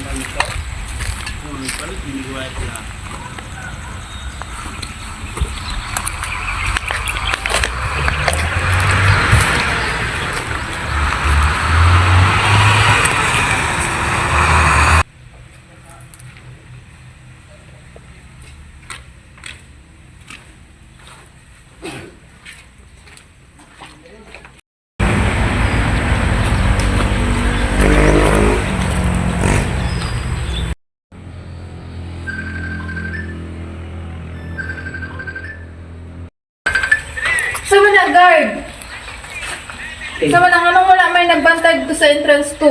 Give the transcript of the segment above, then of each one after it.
ganito. Palit, hindi ko ayos na. Sama na, guard! Sama na, anong wala may nagbantay dito sa entrance 2?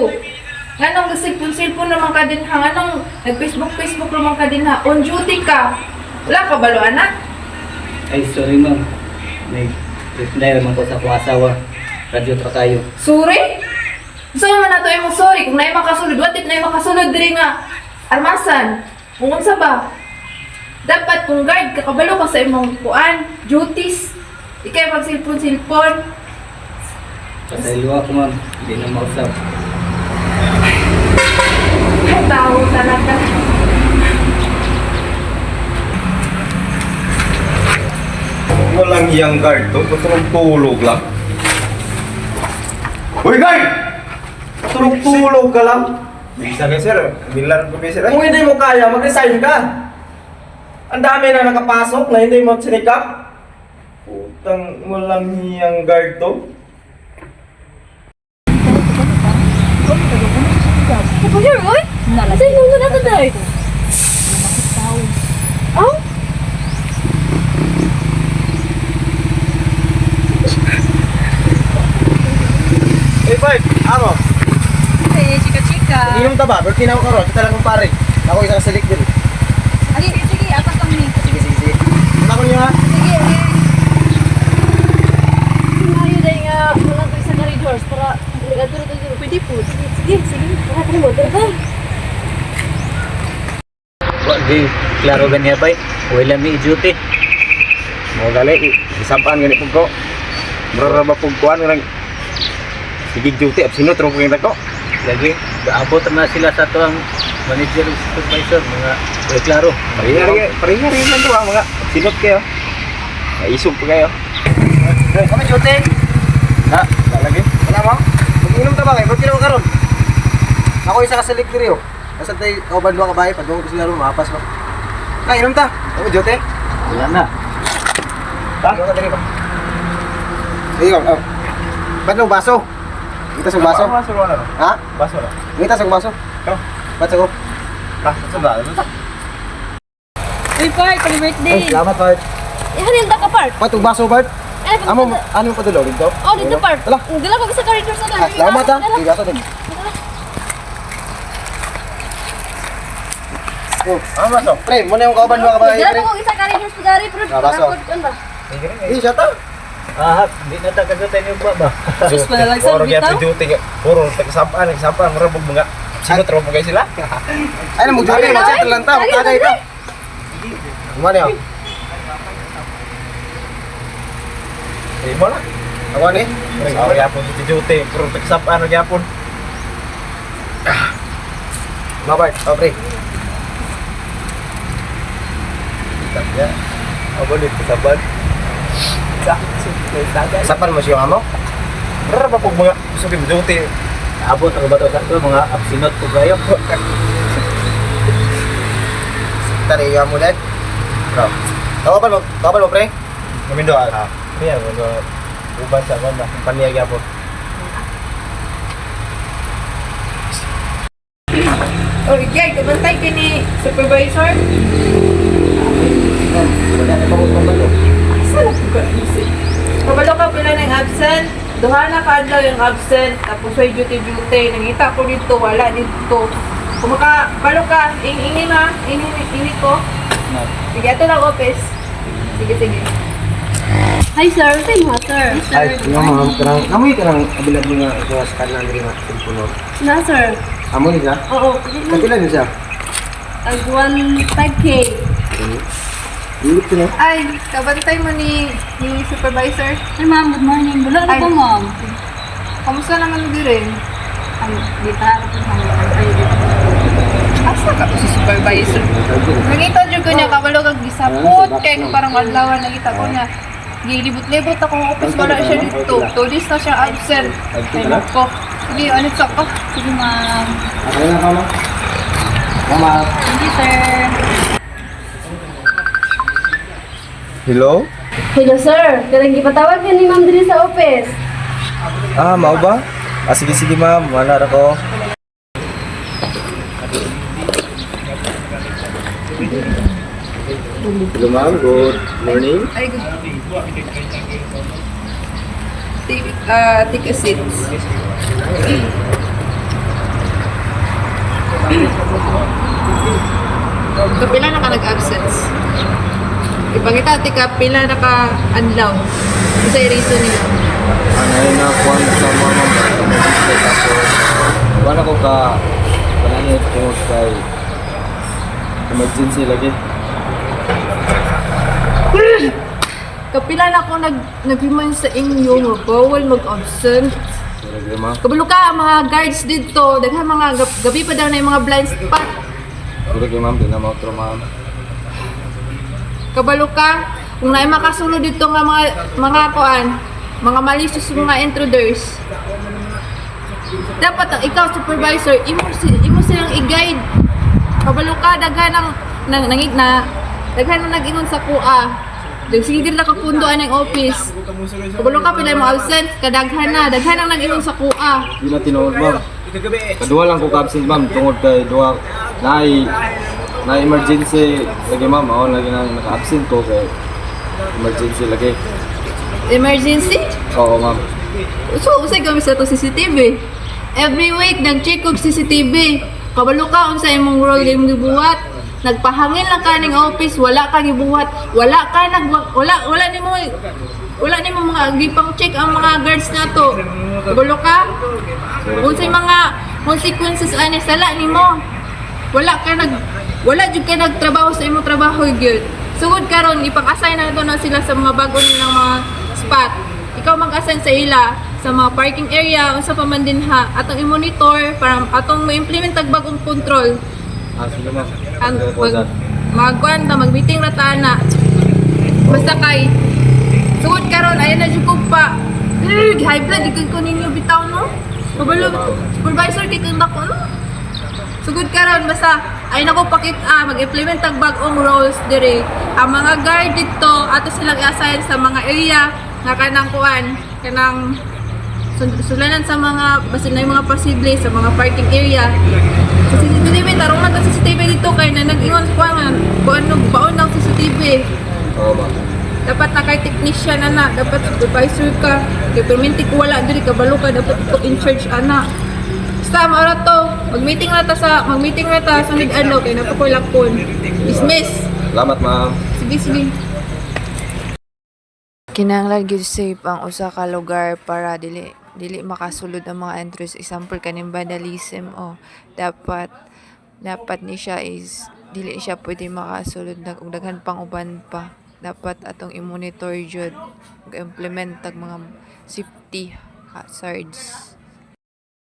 Anong silpon naman ka din ha? Anong nag-Facebook naman ka din ha? On duty ka! Wala ka balo, anak? Ay, sorry ma'am. May reply naman ko sa akong asawa. Radyo tra kayo. Sorry? Sama na to yung sorry kung naay makasulod. What if naay makasulod diri nga? Armasan? Kung unsa ba? Dapat kung guard, kakabalo ka sa imong kuan, duties. Di kayo mag-silpon. Pasaylo ako ma'am. Hindi na mausap. Ay, tao talaga. Walang iyang guard to, tulog lang. Uy, guard! Tulog ka lang. Bisa ka, sir. Bilan ko, sir. Kung hindi mo kaya, mag-resign ka. Ang dami na nakapasok na hindi mo sinikap. Putang walang iyang guard to. Kuya, oy! Sa inyo na natin dahil. Oh? Eh, Bart, ano? Eh, chika-chika. Inom ta ba? Pero tinaw ka ron, kita lang kong pare. Ako isang salik din. Ali, sige, atas lang ni. Sige. Una ko niya ha? Sige, sige. Ngayon dahil nga, wala ko isang corridors para duro. Pwede po. Sige. Wala ko mo, dito. Wag di, klaro ganyan bay. Wala mi duty. Mau gali, isampaan ganit pug ko. Braraba pug kuan nang sige duty absino tro pug ko. Lagi, gaabot na sila sa tuang manager o supervisor. Mga, wala klaro. Paringa lang to mga sinot kayo. Naisog pa kayo. Kami duty. Ha, lalagi. Wala mo? Mag-inom ta ba kayo? Ba't ka karon? Ako isa ka sa diri oh. Nasa tay kauban duha ka bahay padung ko sila ro mapas ba. Na inom ta. Kami duty. Wala na. Ta? Inom ta diri ba? Sige, oh. Ba't mo baso? Kita sa baso? Baso wala. Ha? Baso wala. Kita sa baso? Ikaw? Ba't sa ko? Baso ba? Uy, Park, happy birthday. Ay, salamat Bart. Ihanin ka, Park. Ba't yung baso Bart? Ano pa dulo dito? Oh, dito, Park. Wala. Dila ko sa corridor sa Ah, salamat ha. Sige, baso din. Oh, Baso. pre, muna yung kauban mga kabahay, Dila pre. ko isa corridor sa dari, pero Ah, baso. kan ba? Eh, siya ta. Ah, di na tagadutan yung ba ba? Sus, pala lang sa Puro gyapon bitaw. duty. Puro nagsampaan marabog mga. Sino tro po kayo sila? Ay, na mo juri, Ay, magsettle lang ta, ay, magkagay ka. Kumani oh. Eh mo lang. Ako ni. Sa gyapon duty. Puro nagsampaan gyapon. Mabart, oh pre. Ya. Abo dit saban. Sapan mo siya amo? Marabog pug mga sugi duty. Abot ang bato sa ito, mga absinot po kayo. Tari mo dad. Bro. Kawapan mo pre. Kamindo ah. Iya, mga uban sa banda. Kumpanya gyapon. O, Igay, kabantay ka ni supervisor? Wala na pang pambalo. Saan ako ka isip? Kabalo ka pila ng absent. Duha na ka yung absent. Tapos may duty. Nangita ko dito, wala dito. Kung makabalo ka, ingin ha. Ingin ko. Sige, ito lang office. Sige. Hi, sir. Say mo, sir. Ay, nga ma'am, kanang amoy kanang abilad mo nga ito sa kanan diri nga telepono. Na, sir. Amo ni siya? Oo. Kapila niyo siya? Tag 1.5K. Ilit ko na. Ay, kabantay mo ni supervisor. Ay, ma'am. Good morning. Wala na Ay. po, ma'am. Kamusta naman din? Ay, di pa. Ay, Asa ka to si supervisor? Nakita dyan ko niya, kabalo kag gisapot, kaya kung parang adlawan, nakita ko na gilibot-libot akong office, wala siya dito. 2 days na siya absent. Ay, nako. Sige, anit sa ka. Sige, ma'am. Okay na ka, ma'am? Mama. Thank you, sir. Hello? Hello, sir. Karang gipatawag ka ni ma'am diri sa office. Ah, mau ba? Ah, sige ma'am, wala ako. Hello ma'am, good morning. Ay, good. Take a seat. Kapila na ka nag-absence? Ipangita, tika, pila na ka anlaw. Isa yung reason nila. Ngayon na ako sa mama tapos wala ko ka pananit ko kay emergency lagi. Kapila na ako nag-remind sa inyo nga bawal mag-absent. Lagi ma'am. Kabalo ka, mga guards dito, daghan mga gabi pa daw na yung mga blind spot. Lagi ma'am, di na mo ma'am. Kabalo ka, kung naay makasulod dito nga mga kuan, mga malicious mga intruders. Dapat ang ikaw supervisor, imo silang i-guide. Kabalo ka, daghan daghan nag-ingon sa kuha. Sige na kapundoan ng office. Kabalo ka pila mo absent, daghan na nag-ingon sa kuha. Di na tinuod ma'am. Kadua lang ko ka-absent ma'am tungod kay duha na emergency lagi ma'am. Ako lagi na naka-absent ko kay emergency lagi. Emergency? Oo ma'am. So, usay kami sa to CCTV. Every week, nag-check og CCTV. Kabalo ka, unsay imong role game gibuhat. Nagpahangin lang ka ning office, wala ka gibuhat. Wala nimo mga gipang check ang mga guards nato. Kabalo ka? Unsay mga consequences ani sala nimo. Wala jud ka nagtrabaho sa imong trabaho gyud. Sugod karon ipang-assign na na sila sa mga bago nilang mga spot. Ikaw mag-assign sa ila sa mga parking area unsa pa man din ha atong i-monitor para atong ma-implement tag bagong control. Ah, sige ma'am. Ang magkuan ta mag-meeting ra ta na. Basta kay sugod karon ayan na jud ko pa. High blood ikon ko ninyo bitaw no. Kabalo supervisor kay kang dako no. Sugod karon basta ay nako mag-implement tag bag-ong rules dire. Ang mga guard dito ato silang i-assign sa mga area nga kanang kuan, kanang sulanan sa mga basta na yung mga posible sa mga parking area. Sa CCTV tarong na sa CCTV dito kay na nag-ingon kuan baon ng CCTV. Oo ma'am. Dapat na kay technician ana, dapat supervisor ka. Kay perminti ko wala diri kabalo ka dapat ito in charge ana. Basta maura to, mag-meeting na ta sunod adlaw kay napapulakon. Dismiss. Salamat ma'am. Sige. Kinahanglan gyud safe ang usa ka lugar para dili makasulod ang mga entries. Example kaning vandalism dapat ni siya is dili siya pwede makasulod og daghan pang uban pa. Dapat atong i-monitor jud ug implement tag mga safety hazards.